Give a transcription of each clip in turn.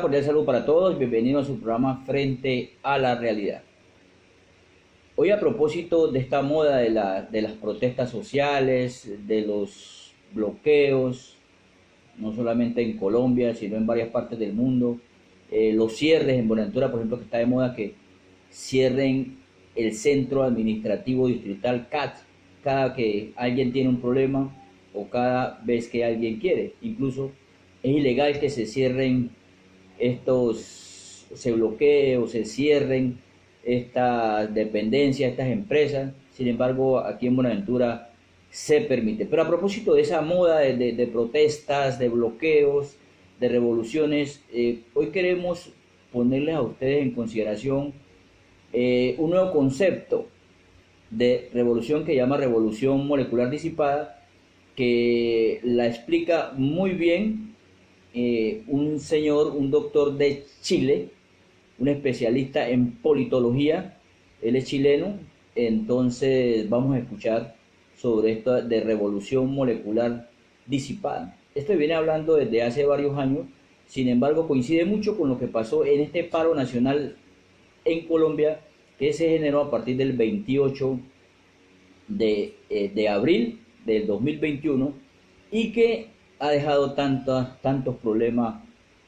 cordial saludo para todos, bienvenidos a su programa Frente a la Realidad. Hoy a propósito de esta moda de las protestas sociales, de los bloqueos, no solamente en Colombia, sino en varias partes del mundo, los cierres en Buenaventura, por ejemplo, que está de moda que cierren el centro administrativo distrital CAT cada que alguien tiene un problema o cada vez que alguien quiere. Incluso es ilegal que se cierren se bloquee o se cierren estas dependencias, estas empresas. Sin embargo, aquí en Buenaventura se permite. Pero a propósito de esa moda de protestas, de bloqueos, de revoluciones, hoy queremos ponerles a ustedes en consideración un nuevo concepto de revolución que llama revolución molecular disipada, que la explica muy bien un señor, un doctor de Chile, un especialista en politología. Él es chileno. Entonces vamos a escuchar sobre esto de revolución molecular disipada. Esto viene hablando desde hace varios años, sin embargo coincide mucho con lo que pasó en este paro nacional en Colombia, que se generó a partir del 28 de abril del 2021 y que ha dejado tantos problemas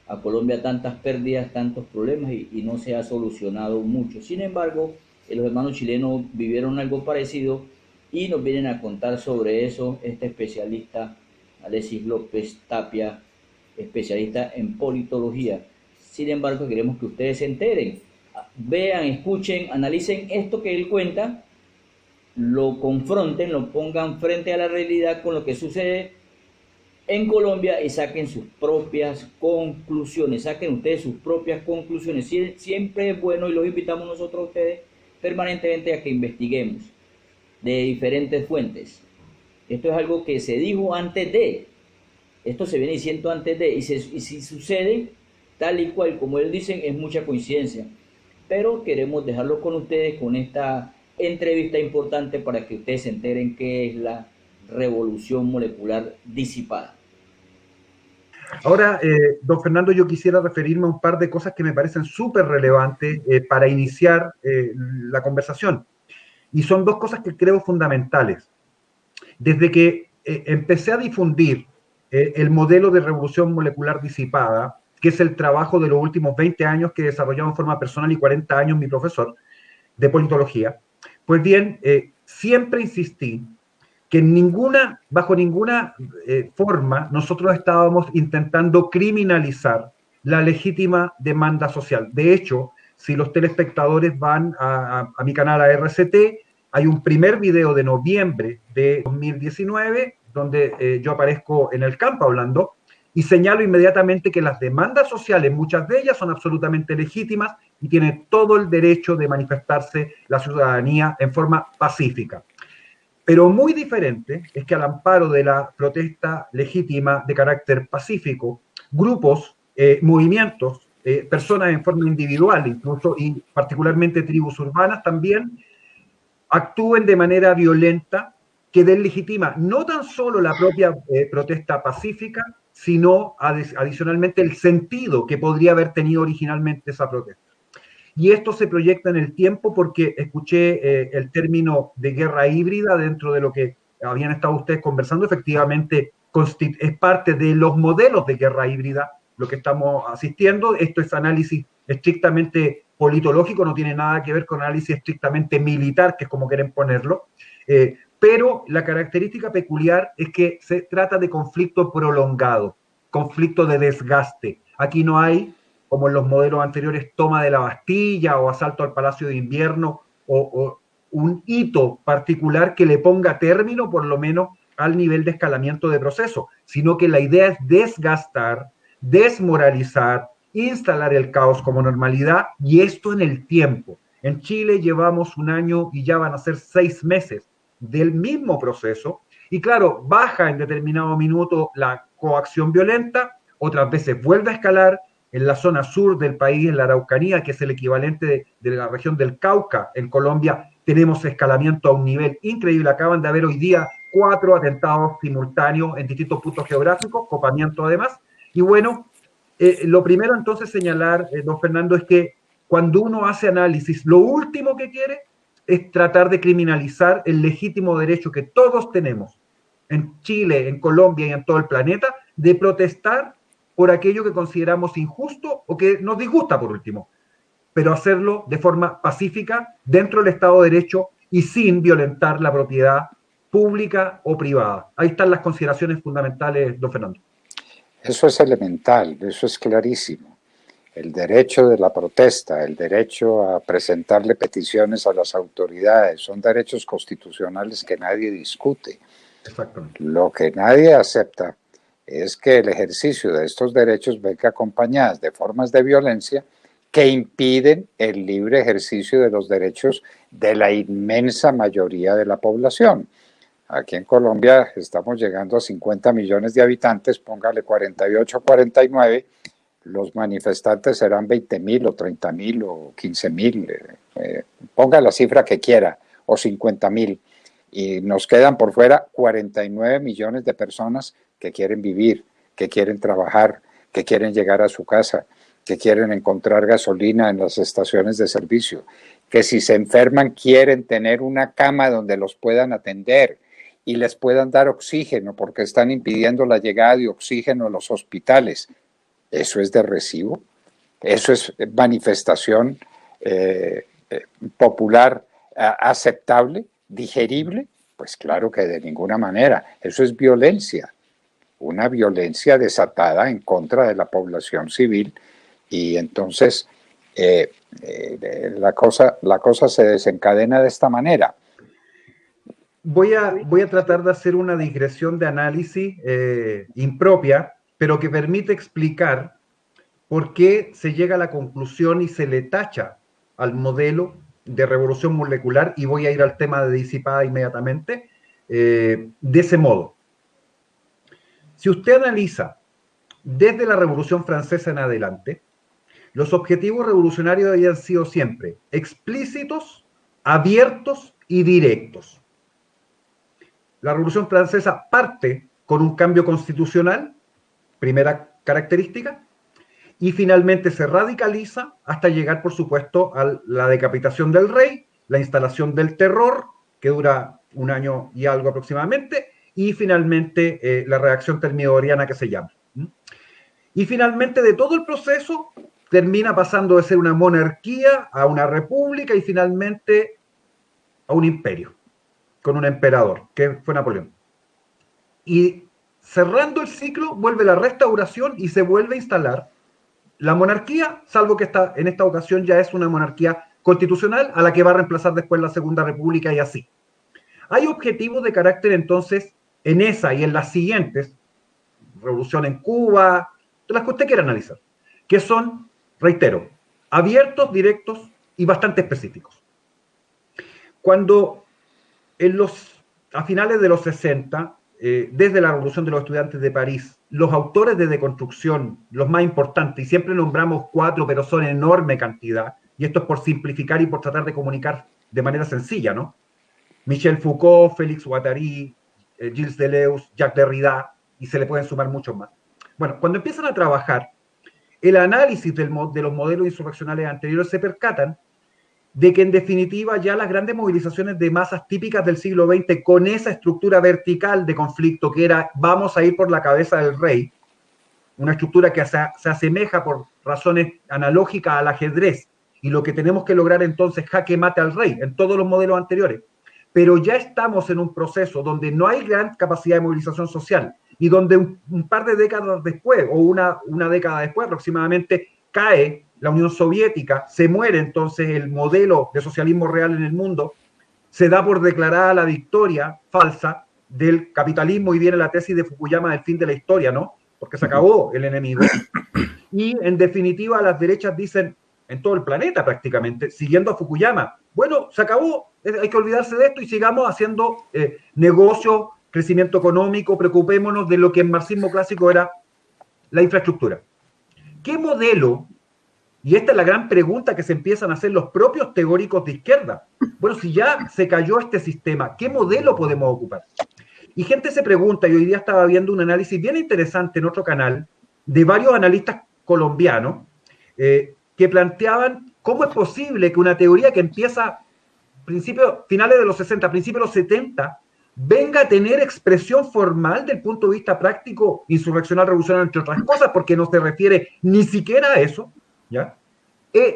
a Colombia, tantas pérdidas, tantos problemas y no se ha solucionado mucho. Sin embargo, los hermanos chilenos vivieron algo parecido y nos vienen a contar sobre eso este especialista Alexis López Tapia, especialista en politología. Sin embargo, queremos que ustedes se enteren, vean, escuchen, analicen esto que él cuenta, lo confronten, lo pongan frente a la realidad con lo que sucede en Colombia y saquen sus propias conclusiones, saquen ustedes sus propias conclusiones. Siempre es bueno y los invitamos nosotros a ustedes permanentemente a que investiguemos de diferentes fuentes. Esto es algo que se dijo antes de, esto se viene diciendo antes de, y si sucede tal y cual como él dicen, es mucha coincidencia. Pero queremos dejarlo con ustedes con esta entrevista importante para que ustedes se enteren qué es la revolución molecular disipada. Ahora, don Fernando, yo quisiera referirme a un par de cosas que me parecen súper relevantes para iniciar la conversación. Y son dos cosas que creo fundamentales. Desde que empecé a difundir el modelo de revolución molecular disipada, que es el trabajo de los últimos 20 años que he desarrollado en forma personal y 40 años mi profesor de politología, pues bien, siempre insistí que bajo ninguna forma nosotros estábamos intentando criminalizar la legítima demanda social. De hecho, si los telespectadores van a mi canal a RCT, hay un primer video de noviembre de 2019 donde yo aparezco en el campo hablando y señalo inmediatamente que las demandas sociales, muchas de ellas son absolutamente legítimas y tiene todo el derecho de manifestarse la ciudadanía en forma pacífica. Pero muy diferente es que al amparo de la protesta legítima de carácter pacífico, grupos, movimientos, personas en forma individual incluso, y particularmente tribus urbanas también, actúen de manera violenta que deslegitima no tan solo la propia protesta pacífica, sino adicionalmente el sentido que podría haber tenido originalmente esa protesta. Y esto se proyecta en el tiempo porque escuché el término de guerra híbrida dentro de lo que habían estado ustedes conversando. Efectivamente, es parte de los modelos de guerra híbrida lo que estamos asistiendo. Esto es análisis estrictamente politológico, no tiene nada que ver con análisis estrictamente militar, que es como quieren ponerlo. Pero la característica peculiar es que se trata de conflicto prolongado, conflicto de desgaste. Aquí no hay, como en los modelos anteriores, toma de la Bastilla o asalto al Palacio de Invierno o un hito particular que le ponga término, por lo menos, al nivel de escalamiento de proceso, sino que la idea es desgastar, desmoralizar, instalar el caos como normalidad, y esto en el tiempo. En Chile llevamos un año y ya van a ser 6 meses del mismo proceso, y claro, baja en determinado minuto la coacción violenta, otras veces vuelve a escalar. En la zona sur del país, en la Araucanía, que es el equivalente de la región del Cauca, en Colombia, tenemos escalamiento a un nivel increíble. Acaban de haber hoy día 4 atentados simultáneos en distintos puntos geográficos, copamiento además. Y bueno, Lo primero entonces señalar, don Fernando, es que cuando uno hace análisis, lo último que quiere es tratar de criminalizar el legítimo derecho que todos tenemos en Chile, en Colombia y en todo el planeta de protestar por aquello que consideramos injusto o que nos disgusta por último, pero hacerlo de forma pacífica dentro del Estado de Derecho y sin violentar la propiedad pública o privada. Ahí están las consideraciones fundamentales, don Fernando. Eso es elemental, eso es clarísimo. El derecho de la protesta, el derecho a presentarle peticiones a las autoridades, son derechos constitucionales que nadie discute. Exactamente. Lo que nadie acepta es que el ejercicio de estos derechos venga acompañadas de formas de violencia que impiden el libre ejercicio de los derechos de la inmensa mayoría de la población. Aquí en Colombia estamos llegando a 50 millones de habitantes, póngale 48, 49, los manifestantes serán 20.000 o 30.000 o 15.000, ponga la cifra que quiera, o 50.000, y nos quedan por fuera 49 millones de personas que quieren vivir, que quieren trabajar, que quieren llegar a su casa, que quieren encontrar gasolina en las estaciones de servicio, que si se enferman quieren tener una cama donde los puedan atender y les puedan dar oxígeno porque están impidiendo la llegada de oxígeno a los hospitales. ¿Eso es de recibo? ¿Eso es manifestación popular aceptable, digerible? Pues claro que de ninguna manera. Eso es violencia, una violencia desatada en contra de la población civil, y entonces la cosa se desencadena de esta manera. Voy a tratar de hacer una digresión de análisis impropia, pero que permite explicar por qué se llega a la conclusión y se le tacha al modelo de revolución molecular, y voy a ir al tema de disipada inmediatamente, de ese modo. Si usted analiza desde la Revolución Francesa en adelante, los objetivos revolucionarios habían sido siempre explícitos, abiertos y directos. La Revolución Francesa parte con un cambio constitucional, primera característica, y finalmente se radicaliza hasta llegar, por supuesto, a la decapitación del rey, la instalación del terror, que dura un año y algo aproximadamente, y finalmente la reacción termidoriana que se llama. Y finalmente de todo el proceso termina pasando de ser una monarquía a una república y finalmente a un imperio, con un emperador, que fue Napoleón. Y cerrando el ciclo, vuelve la restauración y se vuelve a instalar la monarquía, salvo que en esta ocasión ya es una monarquía constitucional a la que va a reemplazar después la Segunda República y así. Hay objetivos de carácter entonces en esa y en las siguientes, revolución en Cuba, las que usted quiera analizar, que son, reitero, abiertos, directos y bastante específicos. Cuando a finales de los 60, desde la Revolución de los Estudiantes de París, los autores de deconstrucción, los más importantes, y siempre nombramos 4, pero son enorme cantidad, y esto es por simplificar y por tratar de comunicar de manera sencilla, ¿no? Michel Foucault, Félix Guattari, Gilles Deleuze, Jacques Derrida, y se le pueden sumar muchos más. Bueno, cuando empiezan a trabajar el análisis de los modelos insurreccionales anteriores, se percatan de que en definitiva ya las grandes movilizaciones de masas típicas del siglo XX, con esa estructura vertical de conflicto que era vamos a ir por la cabeza del rey, una estructura que se asemeja por razones analógicas al ajedrez, y lo que tenemos que lograr entonces jaque mate al rey en todos los modelos anteriores, pero ya estamos en un proceso donde no hay gran capacidad de movilización social y donde un par de décadas después, o una década después aproximadamente, cae la Unión Soviética, se muere entonces el modelo de socialismo real en el mundo, se da por declarada la victoria falsa del capitalismo y viene la tesis de Fukuyama del fin de la historia, ¿no? Porque se acabó el enemigo. Y en definitiva las derechas dicen, en todo el planeta prácticamente, siguiendo a Fukuyama, bueno, se acabó, hay que olvidarse de esto y sigamos haciendo negocio, crecimiento económico, preocupémonos de lo que en marxismo clásico era la infraestructura. ¿Qué modelo? Y esta es la gran pregunta que se empiezan a hacer los propios teóricos de izquierda. Bueno, si ya se cayó este sistema, ¿qué modelo podemos ocupar? Y gente se pregunta, y hoy día estaba viendo un análisis bien interesante en otro canal, de varios analistas colombiano, que planteaban cómo es posible que una teoría que empieza finales de los 60, principios de los 70, venga a tener expresión formal del punto de vista práctico, insurreccional, revolucionario, entre otras cosas, porque no se refiere ni siquiera a eso, ¿ya?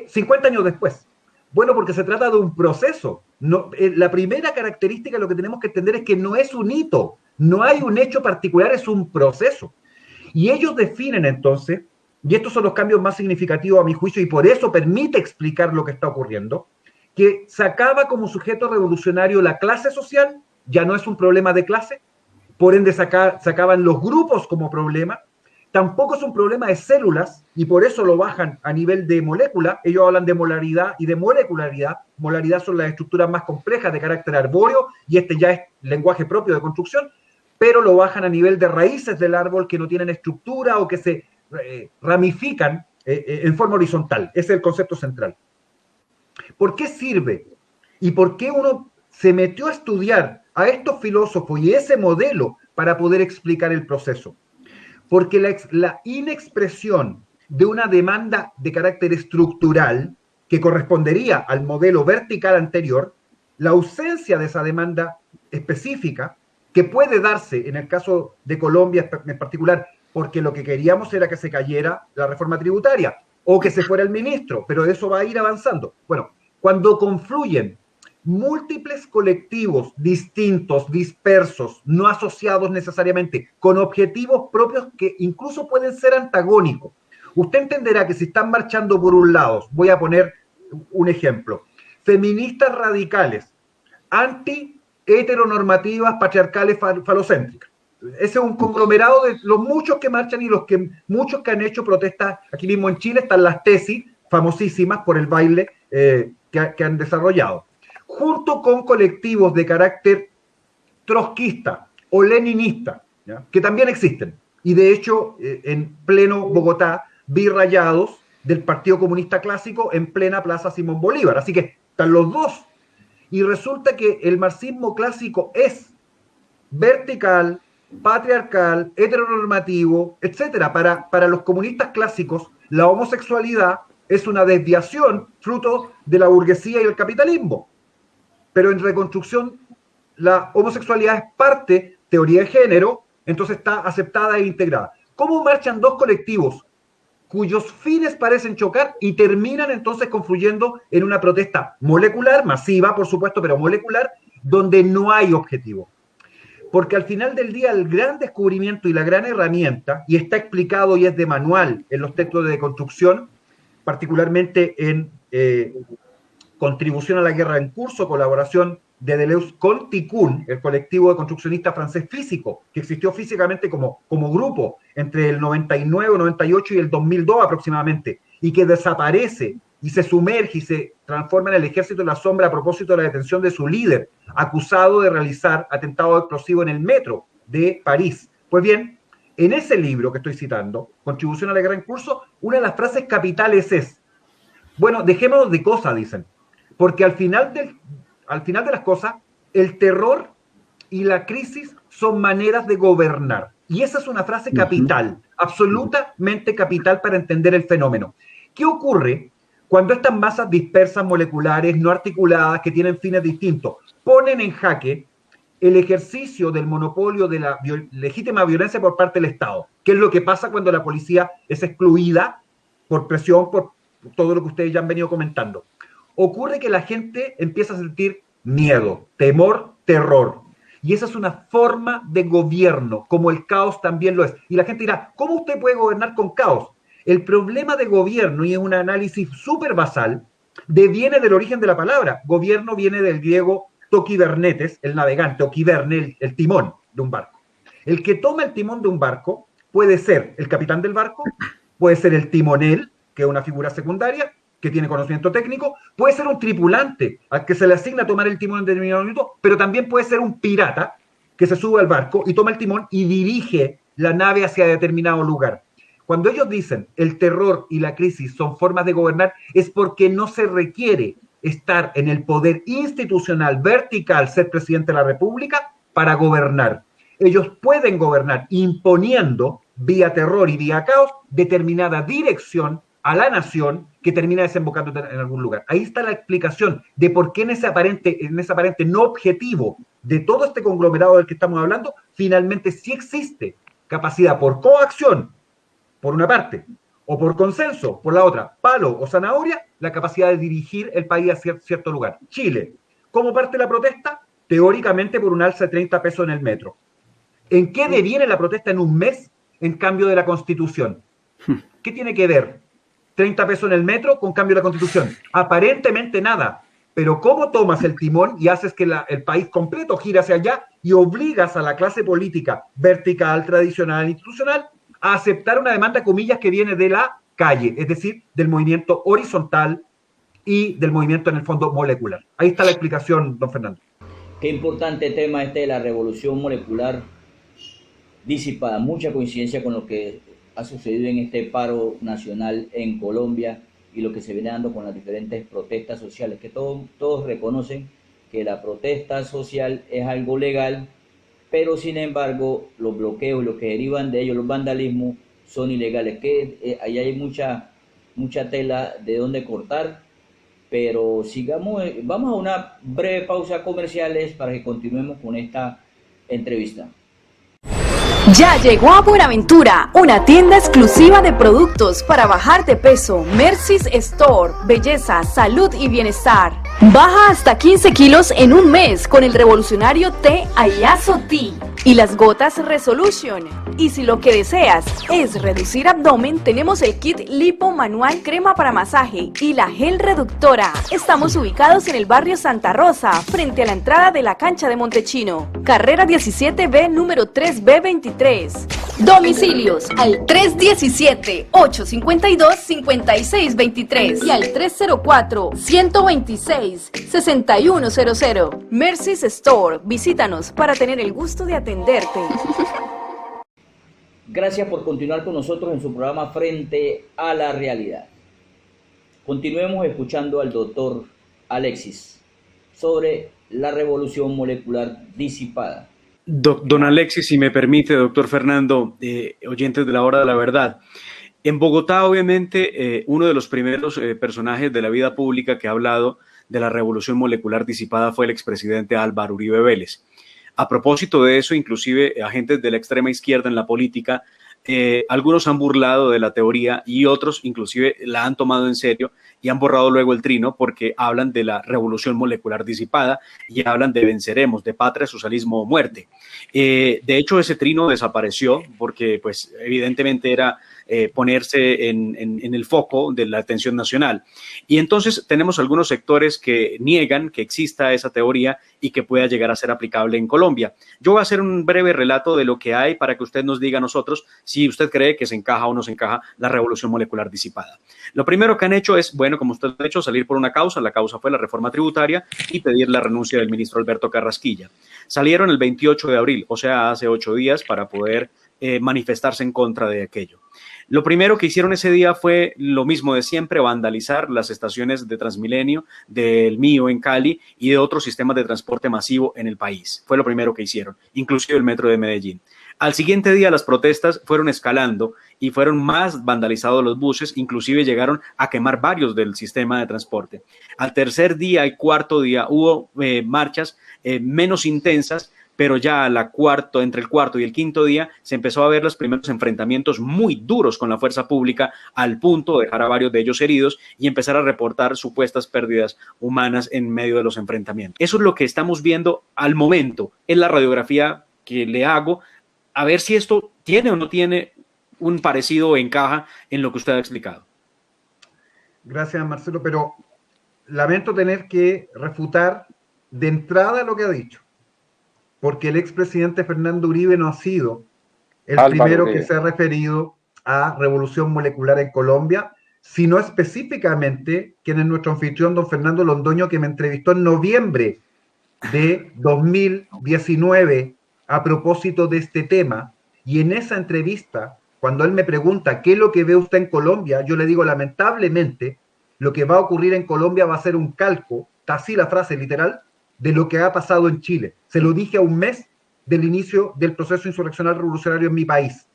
50 años después. Bueno, porque se trata de un proceso. No, la primera característica de lo que tenemos que entender es que no es un hito, no hay un hecho particular, es un proceso. Y ellos definen entonces, y estos son los cambios más significativos a mi juicio, y por eso permite explicar lo que está ocurriendo, que sacaba como sujeto revolucionario la clase social, ya no es un problema de clase, por ende sacaban los grupos como problema, tampoco es un problema de células, y por eso lo bajan a nivel de molécula. Ellos hablan de molaridad y de molecularidad. Molaridad son las estructuras más complejas de carácter arbóreo, y este ya es lenguaje propio de construcción, pero lo bajan a nivel de raíces del árbol que no tienen estructura o que se ramifican en forma horizontal. Ese es el concepto central. ¿Por qué sirve? ¿Y por qué uno se metió a estudiar a estos filósofos y ese modelo para poder explicar el proceso? Porque la inexpresión de una demanda de carácter estructural que correspondería al modelo vertical anterior, la ausencia de esa demanda específica, que puede darse en el caso de Colombia en particular, porque lo que queríamos era que se cayera la reforma tributaria o que se fuera el ministro, pero eso va a ir avanzando. Bueno, cuando confluyen múltiples colectivos distintos, dispersos, no asociados necesariamente, con objetivos propios que incluso pueden ser antagónicos, usted entenderá que si están marchando por un lado, voy a poner un ejemplo, feministas radicales, anti-heteronormativas, patriarcales, falocéntricas. Ese es un conglomerado de los muchos que marchan y muchos que han hecho protestas. Aquí mismo en Chile están las tesis famosísimas por el baile que han desarrollado, junto con colectivos de carácter trotskista o leninista, ¿ya? Que también existen. Y de hecho, en pleno Bogotá, vi rayados del Partido Comunista Clásico en plena Plaza Simón Bolívar. Así que están los dos. Y resulta que el marxismo clásico es vertical, patriarcal, heteronormativo, etcétera. Para los comunistas clásicos, la homosexualidad es una desviación fruto de la burguesía y el capitalismo. Pero en reconstrucción, la homosexualidad es parte, teoría de género, entonces está aceptada e integrada. ¿Cómo marchan dos colectivos cuyos fines parecen chocar y terminan entonces confluyendo en una protesta molecular, masiva, por supuesto, pero molecular, donde no hay objetivo? Porque al final del día el gran descubrimiento y la gran herramienta, y está explicado y es de manual en los textos de deconstrucción, particularmente en Contribución a la guerra en curso, colaboración de Deleuze con Tikkun, el colectivo de construccionistas francés físico, que existió físicamente como grupo entre el 99, 98 y el 2002 aproximadamente, y que desaparece y se sumerge y se transforma en el ejército de la sombra a propósito de la detención de su líder, acusado de realizar atentado explosivo en el metro de París. Pues bien, en ese libro que estoy citando, Contribución a la guerra en curso, una de las frases capitales es, bueno, dejémonos de cosas, dicen, porque al final de las cosas, el terror y la crisis son maneras de gobernar. Y esa es una frase capital, absolutamente capital para entender el fenómeno. ¿Qué ocurre cuando estas masas dispersas, moleculares, no articuladas, que tienen fines distintos, ponen en jaque el ejercicio del monopolio de la legítima violencia por parte del Estado? ¿Qué es lo que pasa cuando la policía es excluida por presión, por todo lo que ustedes ya han venido comentando? Ocurre que la gente empieza a sentir miedo, temor, terror. Y esa es una forma de gobierno, como el caos también lo es. Y la gente dirá, ¿cómo usted puede gobernar con caos? El problema de gobierno, y es un análisis súper basal, viene del origen de la palabra. Gobierno viene del griego tokibernetes, el navegante, o kiberne, el timón de un barco. El que toma el timón de un barco puede ser el capitán del barco, puede ser el timonel, que es una figura secundaria, que tiene conocimiento técnico, puede ser un tripulante al que se le asigna tomar el timón en determinado minuto, pero también puede ser un pirata que se sube al barco y toma el timón y dirige la nave hacia determinado lugar. Cuando ellos dicen el terror y la crisis son formas de gobernar, es porque no se requiere estar en el poder institucional vertical, ser presidente de la República, para gobernar. Ellos pueden gobernar imponiendo vía terror y vía caos, determinada dirección a la nación que termina desembocando en algún lugar. Ahí está la explicación de por qué en ese aparente no objetivo de todo este conglomerado del que estamos hablando, finalmente sí existe capacidad por coacción, por una parte, o por consenso, por la otra, palo o zanahoria, la capacidad de dirigir el país a cierto lugar. Chile, ¿cómo parte la protesta? Teóricamente por un alza de 30 pesos en el metro. ¿En qué deviene la protesta en un mes en cambio de la Constitución? ¿Qué tiene que ver 30 pesos en el metro con cambio de la Constitución? Aparentemente nada. Pero ¿cómo tomas el timón y haces que el país completo gire hacia allá y obligas a la clase política vertical, tradicional, institucional a aceptar una demanda, comillas, que viene de la calle, es decir, del movimiento horizontal y del movimiento en el fondo molecular? Ahí está la explicación, don Fernando. Qué importante tema este de la revolución molecular disipada. Mucha coincidencia con lo que ha sucedido en este paro nacional en Colombia y lo que se viene dando con las diferentes protestas sociales, que todos reconocen que la protesta social es algo legal, pero sin embargo los bloqueos, lo que derivan de ellos, los vandalismos, son ilegales. Ahí hay mucha tela de donde cortar, pero vamos a una breve pausa comerciales para que continuemos con esta entrevista. Ya llegó a Buenaventura, una tienda exclusiva de productos para bajar de peso. Mercy's Store, belleza, salud y bienestar. Baja hasta 15 kilos en un mes con el revolucionario té Ayazo Tea y las gotas Resolution. Y si lo que deseas es reducir abdomen, tenemos el kit lipo manual, crema para masaje y la gel reductora. Estamos ubicados en el barrio Santa Rosa, frente a la entrada de la cancha de Montechino. Carrera 17B, número 3B23. Domicilios al 317-852-5623 y al 304-126-6100. Mercy's Store, visítanos para tener el gusto de atenderte. Gracias por continuar con nosotros en su programa Frente a la Realidad. Continuemos escuchando al doctor Alexis sobre la revolución molecular disipada. Don Alexis, si me permite, doctor Fernando, oyentes de la Hora de la Verdad. En Bogotá, obviamente, uno de los primeros personajes de la vida pública que ha hablado de la revolución molecular disipada fue el expresidente Álvaro Uribe Vélez. A propósito de eso, inclusive agentes de la extrema izquierda en la política, algunos han burlado de la teoría y otros inclusive la han tomado en serio y han borrado luego el trino porque hablan de la revolución molecular disipada y hablan de venceremos, de patria, socialismo o muerte. De hecho, ese trino desapareció porque pues evidentemente era ponerse en el foco de la atención nacional. Y entonces tenemos algunos sectores que niegan que exista esa teoría y que pueda llegar a ser aplicable en Colombia. Yo voy a hacer un breve relato de lo que hay para que usted nos diga a nosotros si usted cree que se encaja o no se encaja la revolución molecular disipada. Lo primero que han hecho es, bueno, como usted ha hecho, salir por una causa. La causa fue la reforma tributaria y pedir la renuncia del ministro Alberto Carrasquilla. Salieron el 28 de abril, o sea, hace 8 días, para poder manifestarse en contra de aquello. Lo primero que hicieron ese día fue lo mismo de siempre, vandalizar las estaciones de Transmilenio, del mío en Cali y de otros sistemas de transporte masivo en el país. Fue lo primero que hicieron, inclusive el metro de Medellín. Al siguiente día las protestas fueron escalando y fueron más vandalizados los buses, inclusive llegaron a quemar varios del sistema de transporte. Al tercer día y cuarto día hubo marchas menos intensas, pero ya entre el cuarto y el quinto día se empezó a ver los primeros enfrentamientos muy duros con la fuerza pública al punto de dejar a varios de ellos heridos y empezar a reportar supuestas pérdidas humanas en medio de los enfrentamientos. Eso es lo que estamos viendo al momento, es la radiografía que le hago, a ver si esto tiene o no tiene un parecido o encaja en lo que usted ha explicado. Gracias, Marcelo, pero lamento tener que refutar de entrada lo que ha dicho, porque el expresidente Fernando Uribe no ha sido el primero que se ha referido a revolución molecular en Colombia, sino específicamente quien es nuestro anfitrión, don Fernando Londoño, que me entrevistó en noviembre de 2019 a propósito de este tema. Y en esa entrevista, cuando él me pregunta qué es lo que ve usted en Colombia, yo le digo, lamentablemente, lo que va a ocurrir en Colombia va a ser un calco, está así la frase literal, de lo que ha pasado en Chile. Se lo dije a un mes del inicio del proceso insurreccional revolucionario en mi país.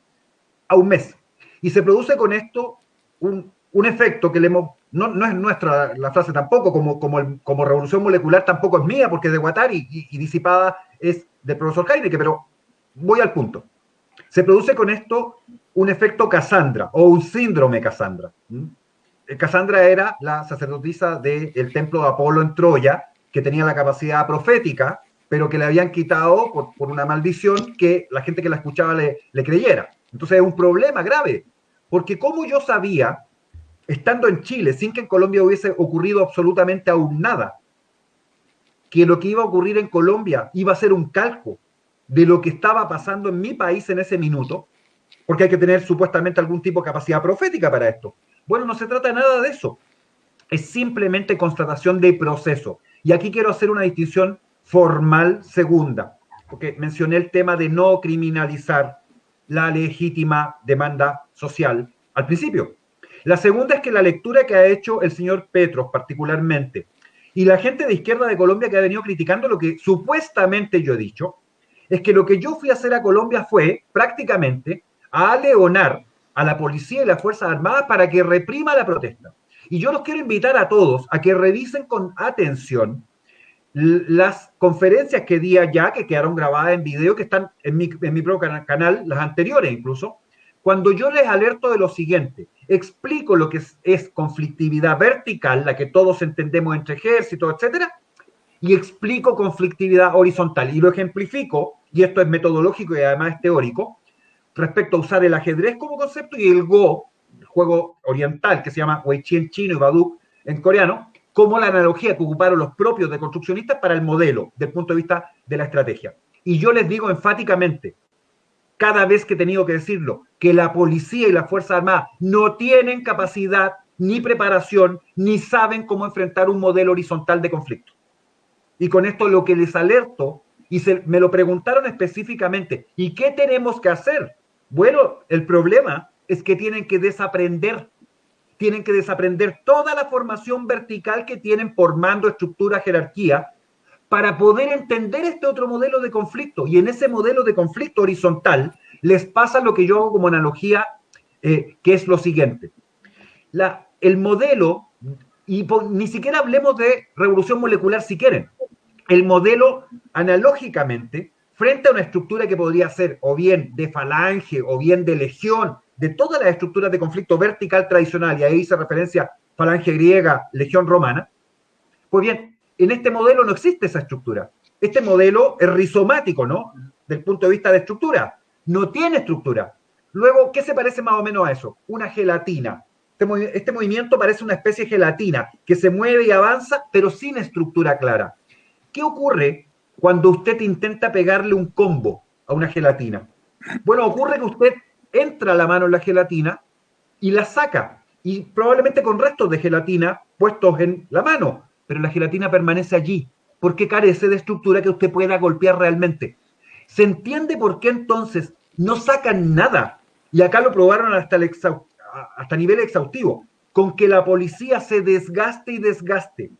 a un mes. Y se produce con esto un efecto que no es nuestra la frase tampoco, como revolución molecular tampoco es mía, porque es de Guattari y disipada es del profesor Heineke, pero voy al punto. Se produce con esto un efecto Cassandra o un síndrome Cassandra. Cassandra era la sacerdotisa del templo de Apolo en Troya, que tenía la capacidad profética, pero que le habían quitado por una maldición que la gente que la escuchaba le creyera. Entonces es un problema grave, porque como yo sabía, estando en Chile, sin que en Colombia hubiese ocurrido absolutamente aún nada, que lo que iba a ocurrir en Colombia iba a ser un calco de lo que estaba pasando en mi país en ese minuto, porque hay que tener supuestamente algún tipo de capacidad profética para esto. Bueno, no se trata nada de eso. Es simplemente constatación de proceso. Y aquí quiero hacer una distinción formal segunda, porque mencioné el tema de no criminalizar la legítima demanda social al principio. La segunda es que la lectura que ha hecho el señor Petros particularmente y la gente de izquierda de Colombia que ha venido criticando lo que supuestamente yo he dicho, es que lo que yo fui a hacer a Colombia fue prácticamente a aleonar a la policía y las Fuerzas Armadas para que reprima la protesta. Y yo los quiero invitar a todos a que revisen con atención las conferencias que di allá, que quedaron grabadas en video, que están en mi propio canal, las anteriores incluso, cuando yo les alerto de lo siguiente, explico lo que es conflictividad vertical, la que todos entendemos entre ejércitos, etcétera, y explico conflictividad horizontal, y lo ejemplifico, y esto es metodológico y además es teórico, respecto a usar el ajedrez como concepto y el Go, el juego oriental que se llama Weiqi en chino y Baduk en coreano, como la analogía que ocuparon los propios deconstruccionistas para el modelo, del punto de vista de la estrategia. Y yo les digo enfáticamente, cada vez que he tenido que decirlo, que la policía y las Fuerzas Armadas no tienen capacidad, ni preparación, ni saben cómo enfrentar un modelo horizontal de conflicto. Y con esto lo que les alerto, y me lo preguntaron específicamente, ¿y qué tenemos que hacer? Bueno, el problema es que tienen que desaprender toda la formación vertical que tienen por mando, estructura, jerarquía, para poder entender este otro modelo de conflicto. Y en ese modelo de conflicto horizontal les pasa lo que yo hago como analogía, que es lo siguiente. El modelo, y ni siquiera hablemos de revolución molecular si quieren, el modelo analógicamente, frente a una estructura que podría ser o bien de falange o bien de legión, de todas las estructuras de conflicto vertical tradicional, y ahí hice referencia falange griega, legión romana, pues bien, en este modelo no existe esa estructura. Este modelo es rizomático, ¿no? Del punto de vista de estructura. No tiene estructura. Luego, ¿qué se parece más o menos a eso? Una gelatina. Este movimiento parece una especie de gelatina que se mueve y avanza, pero sin estructura clara. ¿Qué ocurre cuando usted intenta pegarle un combo a una gelatina? Bueno, ocurre que usted entra la mano en la gelatina y la saca, y probablemente con restos de gelatina puestos en la mano, pero la gelatina permanece allí, porque carece de estructura que usted pueda golpear realmente. ¿Se entiende por qué entonces no sacan nada? Y acá lo probaron hasta nivel exhaustivo, con que la policía se desgaste y desgaste,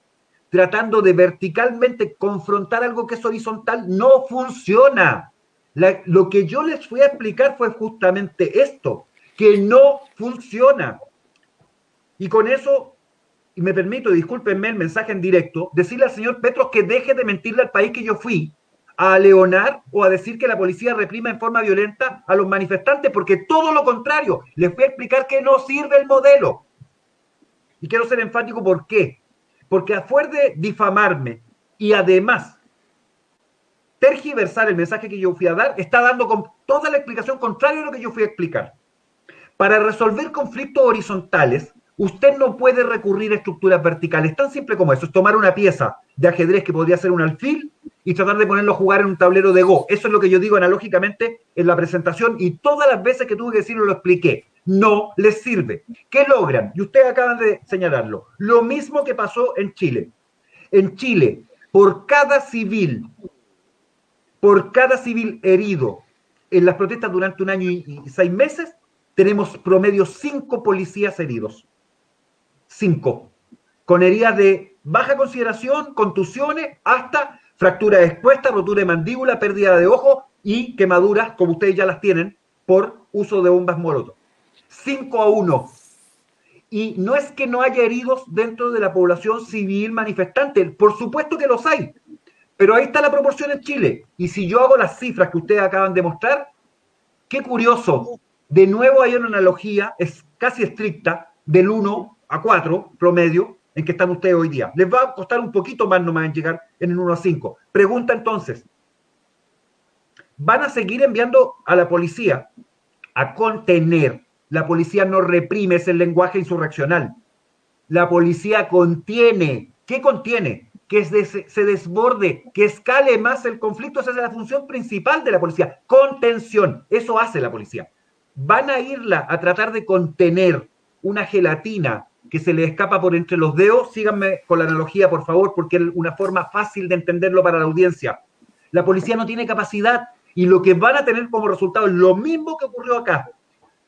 tratando de verticalmente confrontar algo que es horizontal, no funciona. Lo que yo les fui a explicar fue justamente esto, que no funciona. Y con eso, y me permito, discúlpenme el mensaje en directo, decirle al señor Petros que deje de mentirle al país que yo fui, a leonar o a decir que la policía reprima en forma violenta a los manifestantes, porque todo lo contrario, les fui a explicar que no sirve el modelo. Y quiero ser enfático, ¿por qué? Porque a fuerza de difamarme y además tergiversar el mensaje que yo fui a dar, está dando con toda la explicación contraria a lo que yo fui a explicar. Para resolver conflictos horizontales, usted no puede recurrir a estructuras verticales, tan simple como eso, es tomar una pieza de ajedrez que podría ser un alfil y tratar de ponerlo a jugar en un tablero de Go. Eso es lo que yo digo analógicamente en la presentación, y todas las veces que tuve que decirlo lo expliqué. No les sirve. ¿Qué logran? Y ustedes acaban de señalarlo. Lo mismo que pasó en Chile. En Chile, por cada civil herido en las protestas durante 1 año y 6 meses, tenemos promedio 5 policías heridos. 5. Con heridas de baja consideración, contusiones, hasta fractura expuesta, rotura de mandíbula, pérdida de ojo y quemaduras, como ustedes ya las tienen, por uso de bombas Molotov. 5-1. Y no es que no haya heridos dentro de la población civil manifestante, por supuesto que los hay, pero ahí está la proporción en Chile. Y si yo hago las cifras que ustedes acaban de mostrar, qué curioso, de nuevo hay una analogía, es casi estricta, del 1-4 promedio, en que están ustedes hoy día. Les va a costar un poquito más nomás en llegar en el 1-5. Pregunta entonces, ¿van a seguir enviando a la policía a contener? La policía no reprime, es el lenguaje insurreccional. La policía contiene. ¿Qué contiene? Que se desborde, que escale más el conflicto. Esa es la función principal de la policía. Contención. Eso hace la policía. Van a irla a tratar de contener una gelatina que se le escapa por entre los dedos. Síganme con la analogía, por favor, porque es una forma fácil de entenderlo para la audiencia. La policía no tiene capacidad y lo que van a tener como resultado es lo mismo que ocurrió acá.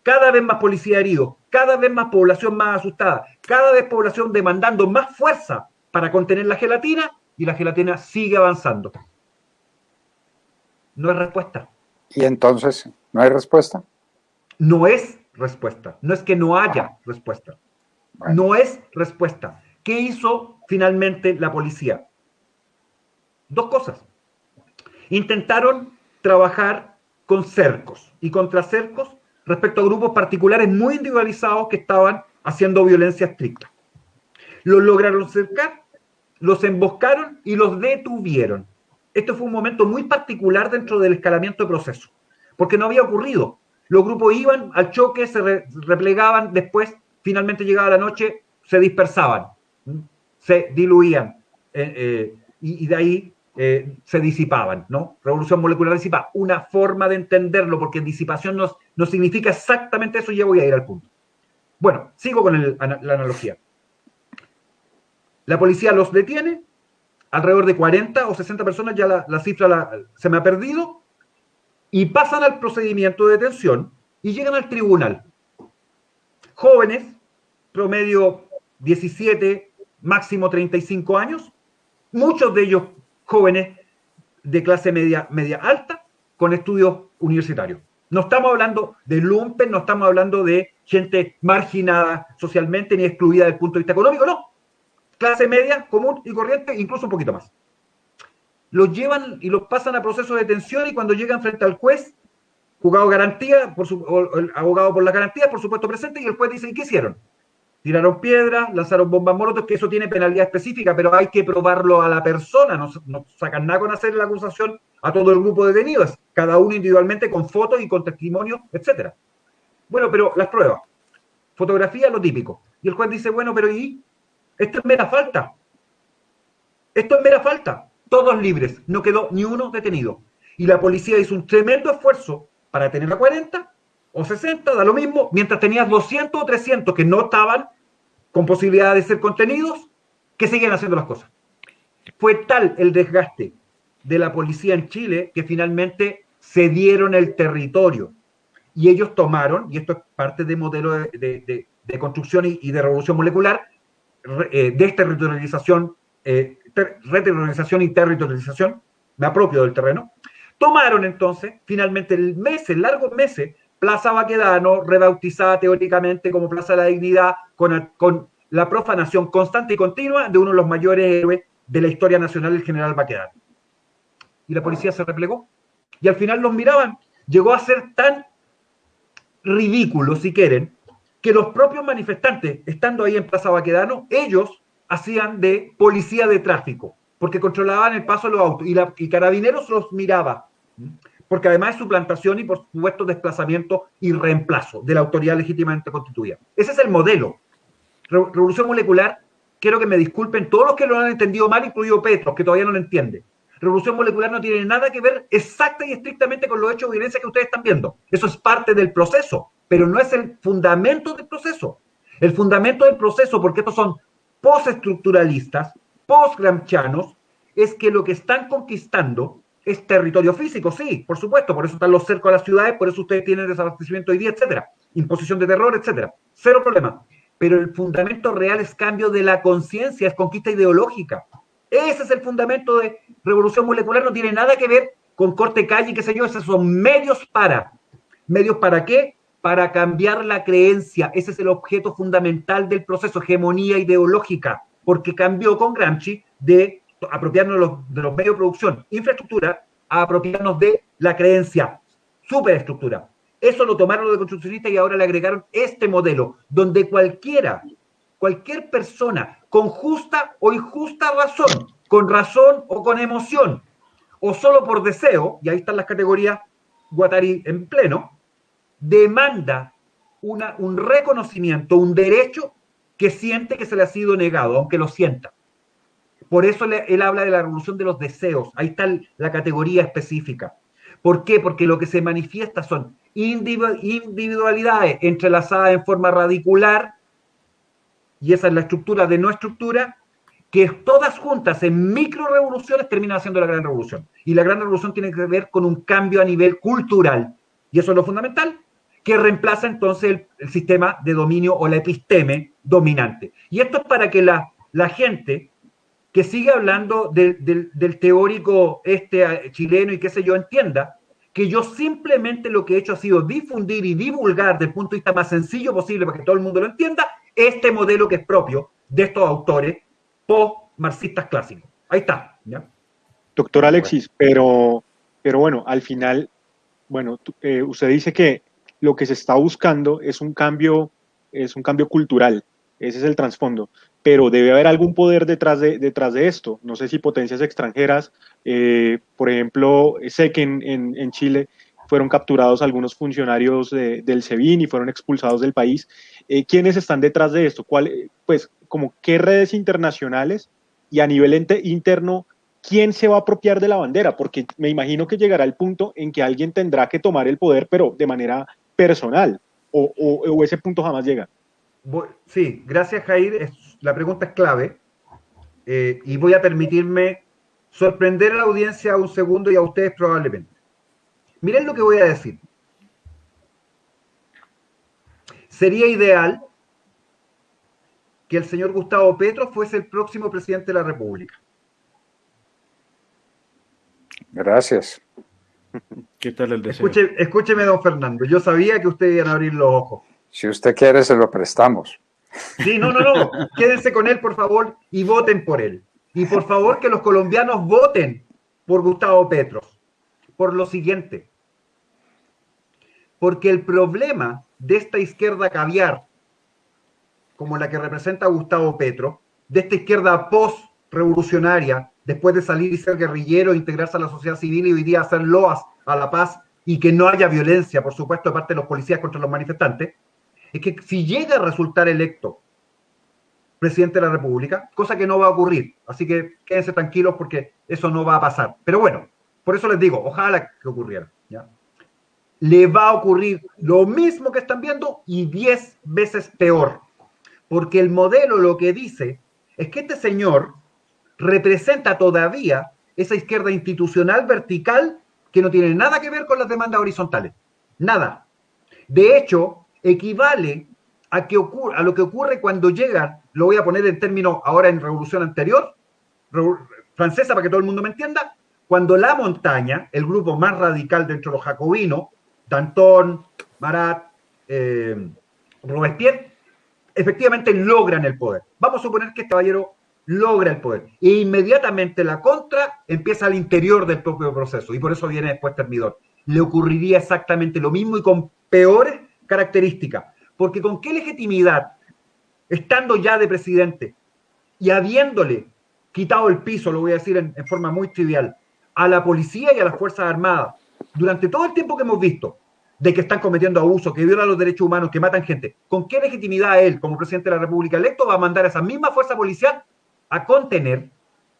Cada vez más policía herido, cada vez más población más asustada, cada vez población demandando más fuerza para contener la gelatina y la gelatina sigue avanzando. No es respuesta. ¿Y entonces no hay respuesta? No es respuesta. No es que no haya respuesta. Bueno. No es respuesta. ¿Qué hizo finalmente la policía? Dos cosas. Intentaron trabajar con cercos y contra cercos respecto a grupos particulares muy individualizados que estaban haciendo violencia estricta. Los lograron cercar, los emboscaron y los detuvieron. Este fue un momento muy particular dentro del escalamiento de proceso, porque no había ocurrido. Los grupos iban al choque, se replegaban, después finalmente llegaba la noche, se dispersaban, se diluían y de ahí se disipaban, ¿no? Revolución molecular disipa, una forma de entenderlo, porque disipación no significa exactamente eso, y ya voy a ir al punto. Bueno, sigo con la analogía. La policía los detiene, alrededor de 40 o 60 personas, ya la cifra se me ha perdido, y pasan al procedimiento de detención y llegan al tribunal. Jóvenes, promedio 17, máximo 35 años, muchos de ellos jóvenes de clase media alta con estudios universitarios. No estamos hablando de lumpen, no estamos hablando de gente marginada socialmente ni excluida desde el punto de vista económico, no. Clase media, común y corriente, incluso un poquito más. Los llevan y los pasan a proceso de detención y cuando llegan frente al juez, juzgado garantía, o el abogado por las garantías, por supuesto presente, y el juez dice, ¿y qué hicieron? Tiraron piedras, lanzaron bombas molotov, que eso tiene penalidad específica, pero hay que probarlo a la persona, no sacan nada con hacer la acusación a todo el grupo de detenidos, cada uno individualmente con fotos y con testimonios, etc. Bueno, pero las pruebas, fotografía, lo típico. Y el juez dice, bueno, pero ¿y? Esto es mera falta. Esto es mera falta. Todos libres, no quedó ni uno detenido. Y la policía hizo un tremendo esfuerzo para tener a 40 o 60, da lo mismo, mientras tenías 200 o 300 que no estaban con posibilidad de ser contenidos, que seguían haciendo las cosas. Fue tal el desgaste de la policía en Chile que finalmente cedieron el territorio. Y ellos tomaron, y esto es parte de modelo de construcción y de revolución molecular, reterritorialización y territorialización, me apropio del terreno. Tomaron entonces, finalmente, largos meses, Plaza Baquedano, rebautizada teóricamente como Plaza de la Dignidad, con la profanación constante y continua de uno de los mayores héroes de la historia nacional, el general Baquedano. Y la policía se replegó. Y al final los miraban. Llegó a ser tan ridículo, si quieren, que los propios manifestantes, estando ahí en Plaza Baquedano, ellos hacían de policía de tráfico, porque controlaban el paso de los autos, y Carabineros los miraba, porque además es suplantación y por supuesto desplazamiento y reemplazo de la autoridad legítimamente constituida. Ese es el modelo. Revolución molecular, quiero que me disculpen todos los que lo han entendido mal, incluido Petros, que todavía no lo entiende. Revolución molecular no tiene nada que ver exacta y estrictamente con los hechos de violencia que ustedes están viendo. Eso es parte del proceso, pero no es el fundamento del proceso. El fundamento del proceso, porque estos son postestructuralistas, postgramscianos, es que lo que están conquistando es territorio físico, sí, por supuesto, por eso están los cercos a las ciudades, por eso ustedes tienen desabastecimiento hoy día, etcétera, imposición de terror, etcétera, cero problema. Pero el fundamento real es cambio de la conciencia, es conquista ideológica. Ese es el fundamento de revolución molecular, no tiene nada que ver con corte calle, qué sé yo, esos son medios para. ¿Medios para qué? Para cambiar la creencia. Ese es el objeto fundamental del proceso, hegemonía ideológica, porque cambió con Gramsci de apropiarnos de los medios de producción, infraestructura, a apropiarnos de la creencia, superestructura. Eso lo tomaron los deconstruccionistas y ahora le agregaron este modelo, donde cualquier persona con justa o injusta razón, con razón o con emoción, o solo por deseo, y ahí están las categorías Guattari en pleno, demanda un reconocimiento, un derecho que siente que se le ha sido negado, aunque lo sienta. Por eso él habla de la revolución de los deseos. Ahí está la categoría específica. ¿Por qué? Porque lo que se manifiesta son individualidades entrelazadas en forma radicular, y esa es la estructura de no estructura, que todas juntas en micro revoluciones terminan haciendo la gran revolución. Y la gran revolución tiene que ver con un cambio a nivel cultural. Y eso es lo fundamental, que reemplaza entonces el sistema de dominio o la episteme dominante. Y esto es para que la gente que sigue hablando del teórico chileno y qué sé yo, entienda que yo simplemente lo que he hecho ha sido difundir y divulgar desde el punto de vista más sencillo posible para que todo el mundo lo entienda, este modelo que es propio de estos autores post-marxistas clásicos. Ahí está, ¿ya? Doctor Alexis, pero bueno, al final, bueno, usted dice que lo que se está buscando es un cambio cultural, ese es el trasfondo, pero debe haber algún poder detrás de esto. No sé si potencias extranjeras, por ejemplo, sé que en Chile fueron capturados algunos funcionarios del SEBIN y fueron expulsados del país. ¿Quiénes están detrás de esto? Pues, como qué redes internacionales y a nivel interno, ¿quién se va a apropiar de la bandera? Porque me imagino que llegará el punto en que alguien tendrá que tomar el poder, pero de manera personal, o ese punto jamás llega. Sí, gracias, Jair. La pregunta es clave, y voy a permitirme sorprender a la audiencia un segundo y a ustedes probablemente. Miren lo que voy a decir. Sería ideal que el señor Gustavo Petro fuese el próximo presidente de la República. Gracias. ¿Qué tal el deseo? Escúcheme, don Fernando. Yo sabía que ustedes iban a abrir los ojos. Si usted quiere, se lo prestamos. Sí, no. Quédense con él, por favor, y voten por él. Y por favor, que los colombianos voten por Gustavo Petro. Por lo siguiente. Porque el problema de esta izquierda caviar, como la que representa Gustavo Petro, de esta izquierda post-revolucionaria, después de salir y ser guerrillero, integrarse a la sociedad civil y hoy día hacer loas a la paz y que no haya violencia, por supuesto, de parte de los policías contra los manifestantes, es que si llega a resultar electo presidente de la República, cosa que no va a ocurrir, así que quédense tranquilos porque eso no va a pasar. Pero bueno, por eso les digo, ojalá que ocurriera, ¿ya? Le va a ocurrir lo mismo que están viendo y 10 veces peor, porque el modelo lo que dice es que este señor representa todavía esa izquierda institucional vertical que no tiene nada que ver con las demandas horizontales. Nada. De hecho, equivale a lo que ocurre cuando llega, lo voy a poner en términos ahora en revolución anterior, francesa para que todo el mundo me entienda, cuando la montaña, el grupo más radical dentro de los jacobinos, Danton, Marat, Robespierre, efectivamente logran el poder. Vamos a suponer que este caballero logra el poder. E inmediatamente la contra empieza al interior del propio proceso. Y por eso viene después Termidor. Le ocurriría exactamente lo mismo y con peores características. Porque ¿con qué legitimidad, estando ya de presidente y habiéndole quitado el piso, lo voy a decir en forma muy trivial, a la policía y a las Fuerzas Armadas, durante todo el tiempo que hemos visto, de que están cometiendo abusos, que violan los derechos humanos, que matan gente, ¿con qué legitimidad él, como presidente de la República electo, va a mandar a esa misma fuerza policial a contener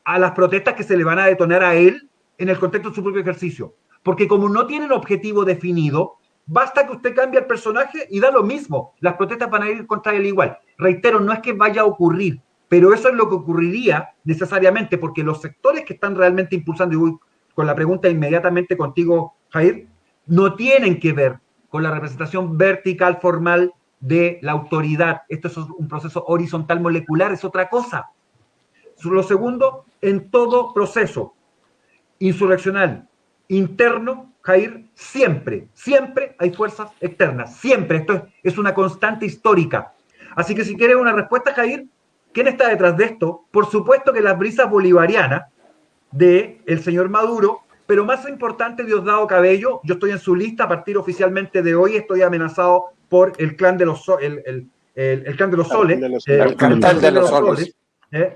a las protestas que se le van a detonar a él en el contexto de su propio ejercicio? Porque como no tienen objetivo definido, basta que usted cambie el personaje y da lo mismo. Las protestas van a ir contra él igual. Reitero, no es que vaya a ocurrir, pero eso es lo que ocurriría necesariamente, porque los sectores que están realmente impulsando, y voy con la pregunta inmediatamente contigo, Jair, no tienen que ver con la representación vertical formal de la autoridad. Esto es un proceso horizontal molecular, es otra cosa. Lo segundo, en todo proceso insurreccional, interno, Jair, siempre, siempre hay fuerzas externas, siempre. Esto es una constante histórica. Así que si quieres una respuesta, Jair, ¿quién está detrás de esto? Por supuesto que las brisas bolivarianas del señor Maduro, pero más importante, Diosdado Cabello. Yo estoy en su lista a partir oficialmente de hoy, estoy amenazado por el clan de los soles, el cartel de los soles.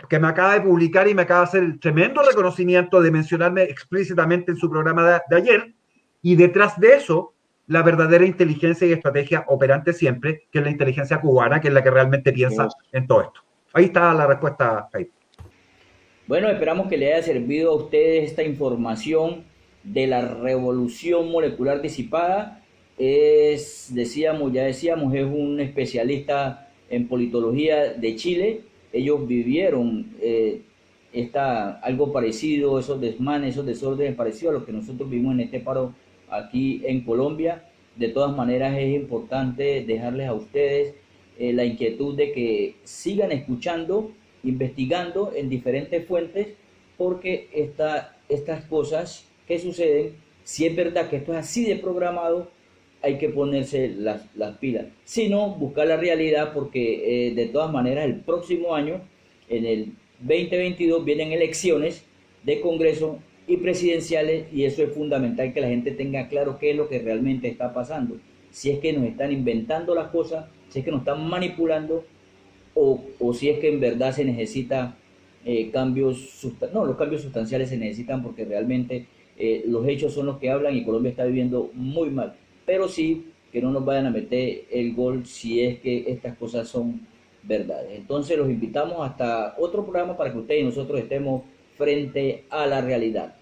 Que me acaba de publicar y me acaba de hacer el tremendo reconocimiento de mencionarme explícitamente en su programa de ayer, y detrás de eso, la verdadera inteligencia y estrategia operante siempre, que es la inteligencia cubana, que es la que realmente piensa en todo esto. Ahí está la respuesta, Jair. Bueno, esperamos que le haya servido a ustedes esta información de la revolución molecular disipada. Ya decíamos, es un especialista en politología de Chile. Ellos vivieron algo parecido, esos desmanes, esos desórdenes parecidos a los que nosotros vimos en este paro aquí en Colombia. De todas maneras, es importante dejarles a ustedes la inquietud de que sigan escuchando, investigando en diferentes fuentes, porque estas cosas que suceden, si es verdad que esto es así de programado, hay que ponerse las pilas. Si no, buscar la realidad, porque de todas maneras el próximo año, en el 2022, vienen elecciones de Congreso y presidenciales, y eso es fundamental que la gente tenga claro qué es lo que realmente está pasando. Si es que nos están inventando las cosas, si es que nos están manipulando, o si es que en verdad se necesita cambios. No, los cambios sustanciales se necesitan porque realmente los hechos son los que hablan y Colombia está viviendo muy mal. Pero sí que no nos vayan a meter el gol si es que estas cosas son verdades. Entonces los invitamos hasta otro programa para que ustedes y nosotros estemos frente a la realidad.